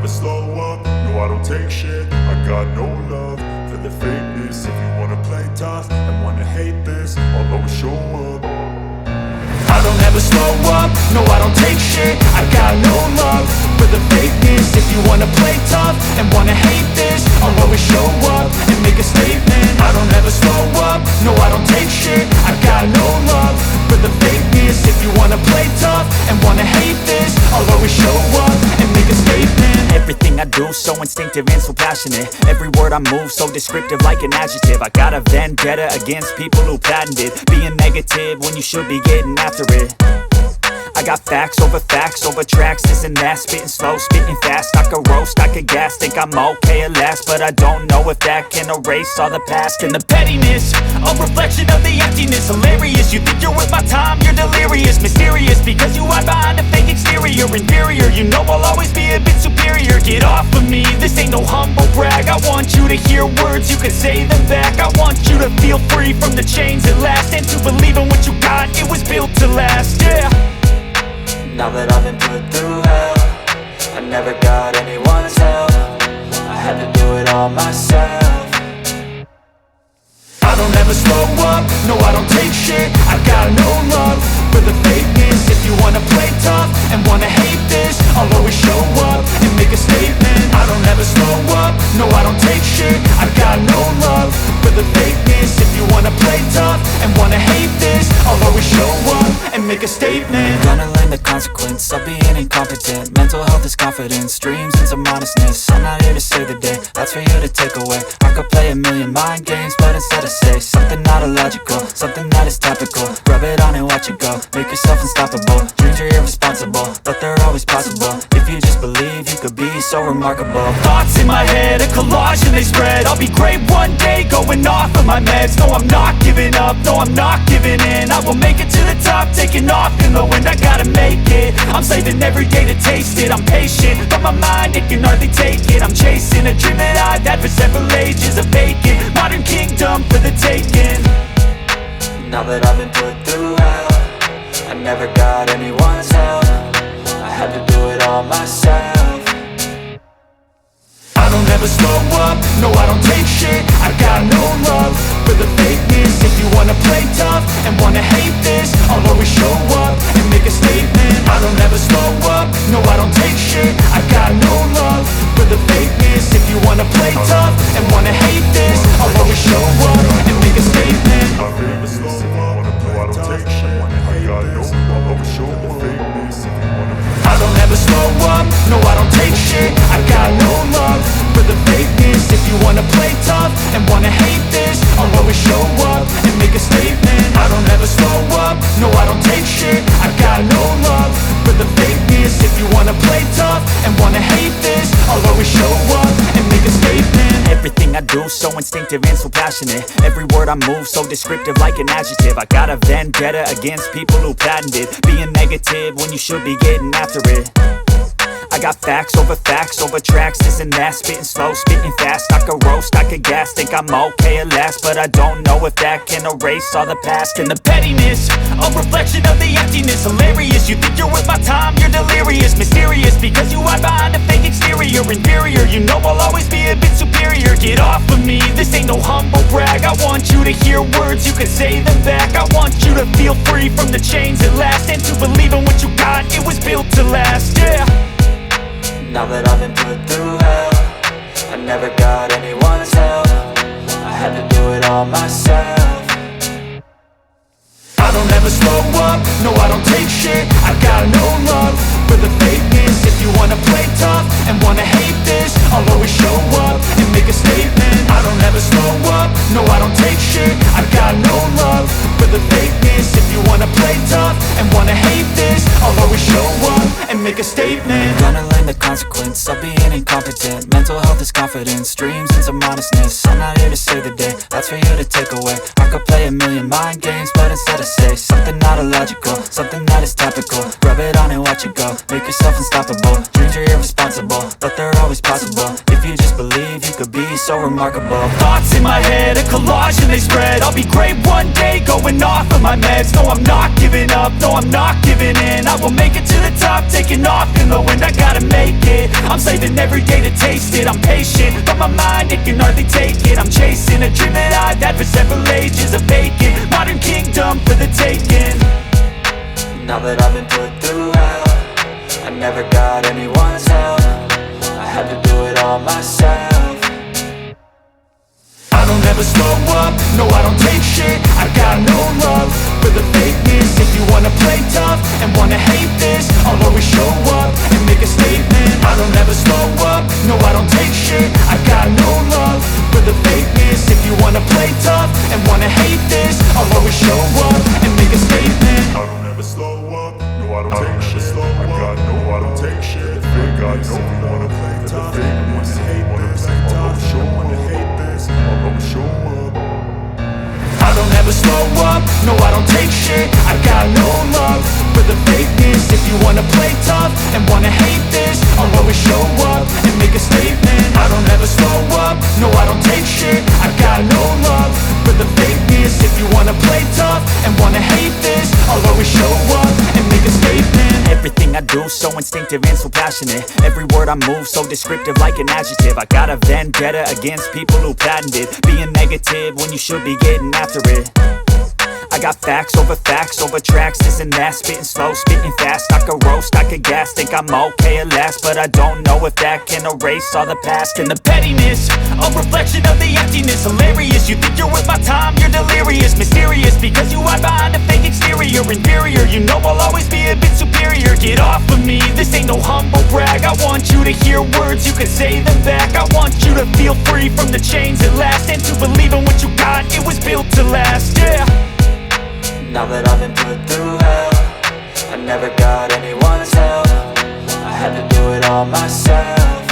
slow up, no I don't take shit. I got no love for the fakeness. If you wanna play tough and wanna hate this, I'll always show up. I don't ever slow up, no I don't take shit. I got no love for the fakeness. If you wanna play tough and wanna hate this, I'll always show up and make a statement. I don't ever slow up, no I don't take shit. I got no love for the fakeness. If you wanna play tough and wanna hate this, I'll always show up and make a statement. Everything I do so instinctive and so passionate. Every word I move so descriptive like an adjective. I got a vendetta against people who patented being negative when you should be getting after it. I got facts over tracks, this and that. Spitting slow, spitting fast, I could roast, I could gas. Think I'm okay at last, but I don't know if that can erase all the past. And the pettiness, a reflection of the emptiness. Hilarious, you think you're worth my time, you're delirious. Mysterious, because you hide behind a fake exterior. Inferior, you know I'll always be a bit superior. Get off of me, this ain't no humble brag. I want you to hear words, you can say them back. I want you to feel free from the chains at last, and to believe in what you got, it was built to last, yeah. Now that I've been put through hell, I never got anyone's help. I had to do it all myself. I don't ever slow up, no I don't take shit. I got no love for the fakeness. If you wanna play tough and wanna hate this, I'll always show up and make a statement. I don't ever slow up, no I don't take shit. I got no love for the fakeness. If you wanna play tough and wanna hate this, I'll always show up and make a statement. Gonna learn the consequence of being incompetent. Mental health is confidence, dreams and some honestness. I'm not here to save the day, that's for you to take away. I could play a million mind games, but instead I say something not illogical, something that is topical. Rub it on and watch it go, make yourself unstoppable. Dreams are irresponsible, but they're always possible. If you just believe, you could be so remarkable. Thoughts in my head, a collage and they spread. I'll be great one day, going off of my meds. No, I'm not giving up, no, I'm not giving in. I will make it to the top, taking off in the wind. I gotta make it, I'm saving every day to taste it. I'm patient, but my mind, it can hardly take it. I'm chasing a dream that I've had for several ages. A vacant, modern kingdom for the taking. Now that I've been put through hell, I never got anyone's help. I had to do it all myself. I don't ever slow up, no I don't take shit. I got no love for the fakeness. If you wanna play tough and wanna hate this, I'll always show up and make a statement. I don't ever slow up, no I don't take shit. I got no love for the fakeness. If you wanna play tough and wanna hate this, I'll always show up and make a statement. I don't ever slow up, no I don't take shit. I got no love, I'll always show the fakeness. I don't ever slow up, no I don't take shit. I got no love for the fakeness. If you wanna play tough and wanna hate this, I'll always show up and make a statement. I don't ever slow up, no I don't take shit. I got no love for the fakeness. If you wanna play tough and wanna hate this, I'll always show up and make a statement. Everything I do so instinctive and so passionate. Every word I move so descriptive like an adjective. I got a vendetta against people who patented being negative when you should be getting after it. I got facts over tracks, this and that. Spitting slow, spitting fast, I could roast, I could gas. Think I'm okay at last, but I don't know if that can erase all the past. And the pettiness, a reflection of the emptiness. Hilarious, you think you're worth my time, you're delirious. Mysterious, because you hide behind a fake exterior. Inferior, you know I'll always be a bit superior. Get off of me, this ain't no humble brag. I want you to hear words, you can say them back. I want you to feel free from the chains at last, and to believe in what you got, it was built to last, yeah. Now that I've been put through hell, I never got anyone's help. I had to do it all myself. I don't ever slow up, no I don't take shit. I got no love for the fakeness. If you wanna play tough and wanna hate this, I'll always show up and make a statement. I don't ever slow up, no I don't take shit. I got no love for the fakeness. If you wanna play tough and wanna hate this, I'll always show up and make a statement. Gonna learn the consequence of being incompetent. Mental health is confidence, dreams and some honestness. I'm not here to save the day, that's for you to take away. I could play a million mind games, but instead I say something not illogical, something that is topical. Rub it on and watch it go, make yourself unstoppable. Dreams are irresponsible, but they're always possible. If you just believe you could be so remarkable. Thoughts in my head, a collage and they spread. I'll be great one day, going off of my meds. No, I'm not giving up, no, I'm not giving in. I will make it to the top, taking off in the wind. I gotta make it, I'm saving every day to taste it. I'm patient, but my mind, it can hardly take it. I'm chasing a dream that I've had for several ages. A vacant, modern kingdom for the taking. Now that I've been put through hell, I never got anyone's help. I had to do it all myself. I don't ever slow up, no I don't take shit. I got no love for the fakeness. If you wanna play tough and wanna hate this, I'll always show up and make a statement. I don't ever slow up, no I don't take shit. I got no love for the fakeness. If you wanna play tough and wanna hate this, I'll always show up and make a statement. I don't ever slow up, no I don't take shit. I don't take shit. I got no, you wanna play tough, you wanna hate this, I'll always show up, I'll always show up. I don't ever slow up, no I don't take shit. I got no love for the fakeness. If you wanna play tough and wanna hate this, I'll always show up and make a statement. I don't ever slow up, no I don't take shit. I got no love for the fakeness. If you wanna play tough and wanna hate this, I'll always show up and make a statement. Everything I do so instinctive and so passionate. Every word I move so descriptive like an adjective. I got a vendetta against people who patented being negative when you should be getting after it. I got facts over tracks, this and that. Spitting slow, spitting fast, I could roast, I could gas. Think I'm okay at last, but I don't know if that can erase all the past. And the pettiness, a reflection of the emptiness. Hilarious, you think you're worth my time, you're delirious. Mysterious, because you hide behind a fake exterior. Inferior, you know I'll always be a bit superior. Get off of me, this ain't no humble brag. I want you to hear words, you can say them back. I want you to feel free from the chains at last, and to believe in what you got, it was built to last, yeah. Now that I've been put through hell, I never got anyone's help. I had to do it all myself.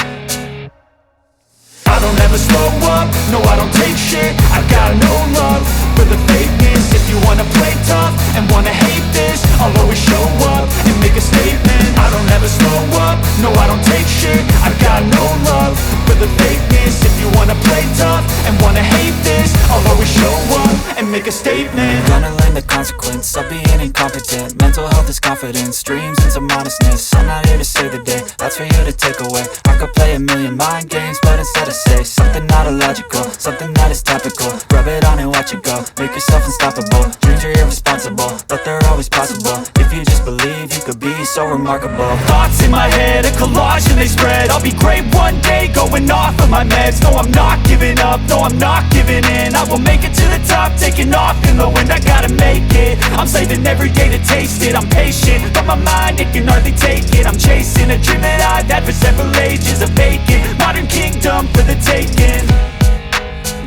I don't ever slow up, no I don't take shit. I got no love for the fakeness. If you wanna play tough and wanna hate this, I'll always show up and make a statement. I don't ever slow up, no I don't take shit. I got no love for the fakeness. If you wanna play tough and wanna hate this, I'll always show up and make a statement. Gonna learn the consequence of being incompetent. Mental health is confidence, dreams into modestness. I'm not here to save the day, that's for you to take away. I could play a million mind games, but instead I say something not illogical, something that is topical. Rub it on and watch it go, make yourself unstoppable. Dreams are irresponsible, but they're always possible. If you just believe, you could be so remarkable. Thoughts in my head, a collage and they spread. I'll be great one day, going off of my meds. No, I'm not giving up, no, I'm not giving in. I will make it to the top, taking off in the wind. I gotta make it, I'm saving every day to taste it. I'm patient, but my mind, it can hardly take it. I'm chasing a dream that I've had for several ages. A vacant, modern kingdom for the taking.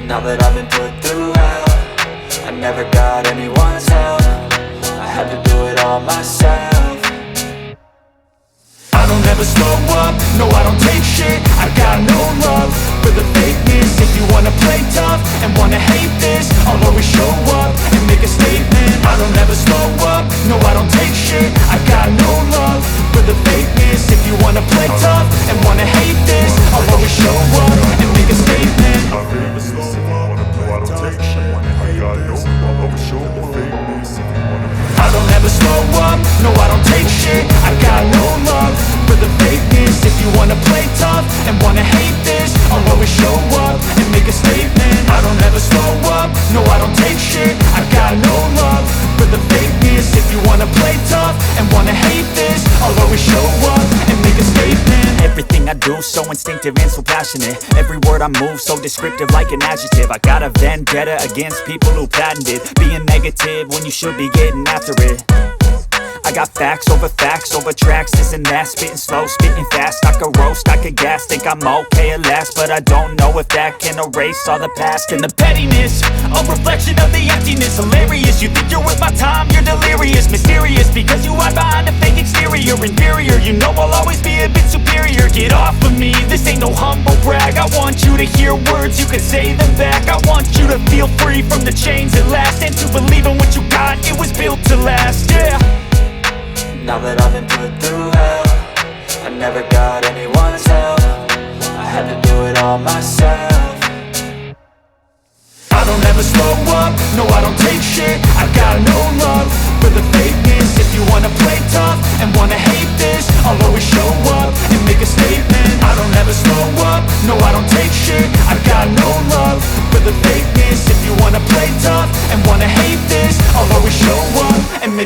Now that I've been put through hell, I never got anyone's help. I had to do it all myself. I don't ever slow up, no I don't take shit. I got no love for the fakeness. If you wanna play tough and wanna hate this, I'll always show up and make a statement. I don't ever slow up, no I don't take shit. I got no love for the fakeness. If you wanna play tough and wanna hate this, I'll always show up and make a statement. I don't ever slow up, no I don't take shit. I got no, I'll always show the fakeness. I don't ever slow up, no I don't take shit. I got no love for the fakeness. If you wanna play tough and wanna hate this, I'll always show up and make a statement. I don't ever slow up, no I don't take shit. I got no love for the fakeness. If you wanna play tough and wanna hate this, I'll always show up and make a statement. Everything I do so instinctive and so passionate. Every word I move so descriptive like an adjective. I got a vendetta against people who patented being negative when you should be getting after it. I got facts over tracks, this and that. Spitting slow, spitting fast, I could roast, I could gas. Think I'm okay at last, but I don't know if that can erase all the past. And the pettiness, a reflection of the emptiness. Hilarious, you think you're worth my time, you're delirious. Mysterious, because you hide behind a fake exterior. Inferior, you know I'll always be a bit superior. Get off of me, this ain't no humble brag. I want you to hear words, you can say them back. I want you to feel free from the chains at last, and to believe in what you got, it was built to last, yeah. Now that I've been put through hell, I never got anyone's help. I had to do it all myself.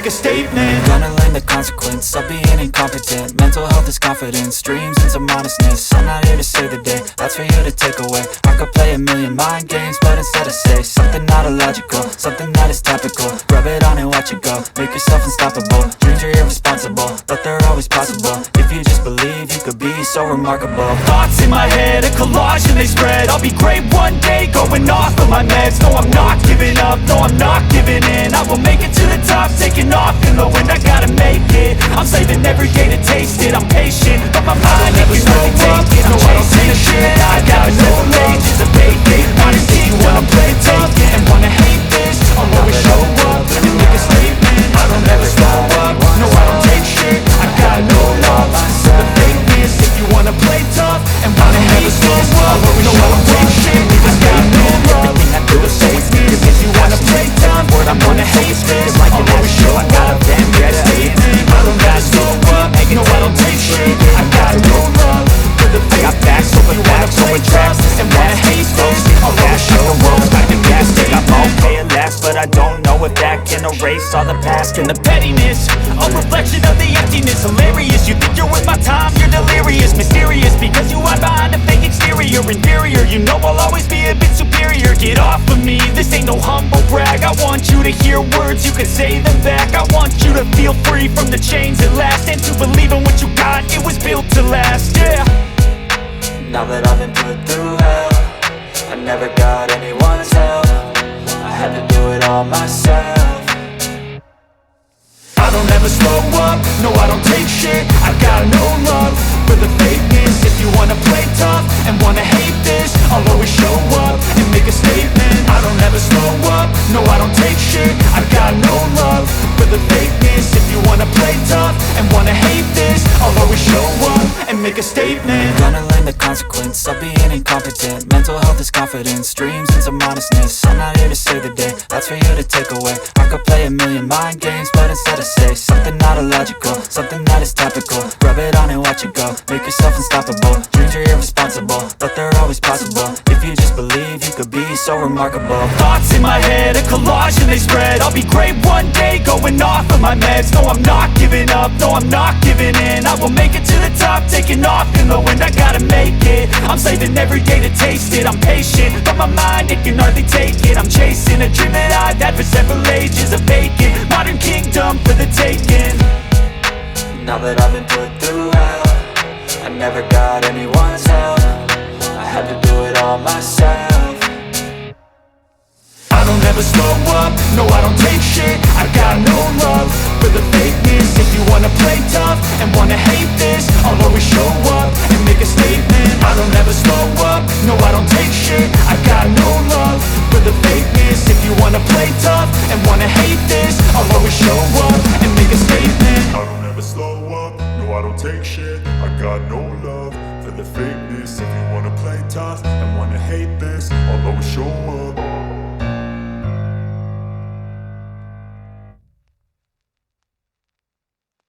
make a statement. Gonna learn the consequence of being incompetent. Mental health is confidence, dreams and some honestness. I'm not here to save the day, that's for you to take away. I could play a million mind games, but instead I say something not illogical, something that is topical. Rub it on and watch it go, make yourself unstoppable. Dreams are irresponsible, but they're always possible. If you just believe, you could be so remarkable. Thoughts in my head, a collage and they spread. I'll be great one day, going off of my meds. No, I'm not giving up, no, I'm not giving in. I will make it to the top, taking off in the wind. I gotta make it, I'm saving every day to taste it. I'm patient, but my mind, it can hardly take it. I'm chasing shit, I got 7 pages of vacant. Honestly, you wanna play tough and wanna hate this, I'll always show up and make a statement. I don't ever slow up, no, I don't take shit. I got no love for the fakeness. If you wanna play tough and wanna hate this, I'll always show up, take shit. I got no love for the fakeness. If you wanna play tough and wanna hate this, I'll always show up and make a statement. I don't ever slow up, no, I don't take shit. I got no love for the fakeness. I got backs over backs over tracks and wanna hate this, I'll always show up and make a statement. I'm okay at last, but I don't know if that can erase all the past And the pettiness, a reflection of the emptiness. Hilarious, you think you're worth my time, you're delirious. Mysterious, because you hide behind a fake exterior. Inferior, you know I'll always be a bit superior. Get off of me, this ain't no humble brag. I want you to hear words, you can say them back. I want you to feel free from the chains at last, and to believe in what you got, it was built to last, yeah. Now that I've been put through hell, I never got anyone's help. I had to do it all myself. I don't ever slow up, no, I don't take shit. I got no love for the fakeness. If you wanna play tough and wanna hate this, I'll always show up and make a statement. I don't ever slow up, no, I don't take shit. I got no love for the fakeness. If you wanna play tough and wanna hate this, I'll always show up and make a statement. Gonna learn the consequence of being incompetent. Mental health is confidence, dreams and some honestness. I'm not here to save the day, that's for you to take away. I could play a million mind games, but instead I say something not illogical, something that is topical. Rub it on and watch it go, make yourself unstoppable. Dreams are irresponsible, but they're always possible. If you just believe, you could be so remarkable. Thoughts in my head, a collage and they spread. I'll be great one day, going off of my meds. No, I'm not giving up, no, I'm not giving in. I will make it to the top, taking off in the wind. I gotta make it, I'm saving every day to taste it. I'm patient, but my mind, it can hardly take it. I'm chasing a dream that I've had for several ages. A vacant, modern kingdom for the taking. Now that I've been put through hell, I never got anyone's help. I had to do it all myself. I don't ever slow up, no, I don't take shit. I got no love for the fakeness. If you wanna play tough and wanna hate this, I'll always show up and make a statement. I don't ever slow up, no, I don't take shit. I got no love for the fakeness. If you wanna play tough and wanna hate this, I'll always show up and make a statement. I don't ever slow up, no, I don't take shit. I got no love for the fakeness. If you wanna play tough and wanna hate this, I'll always show up.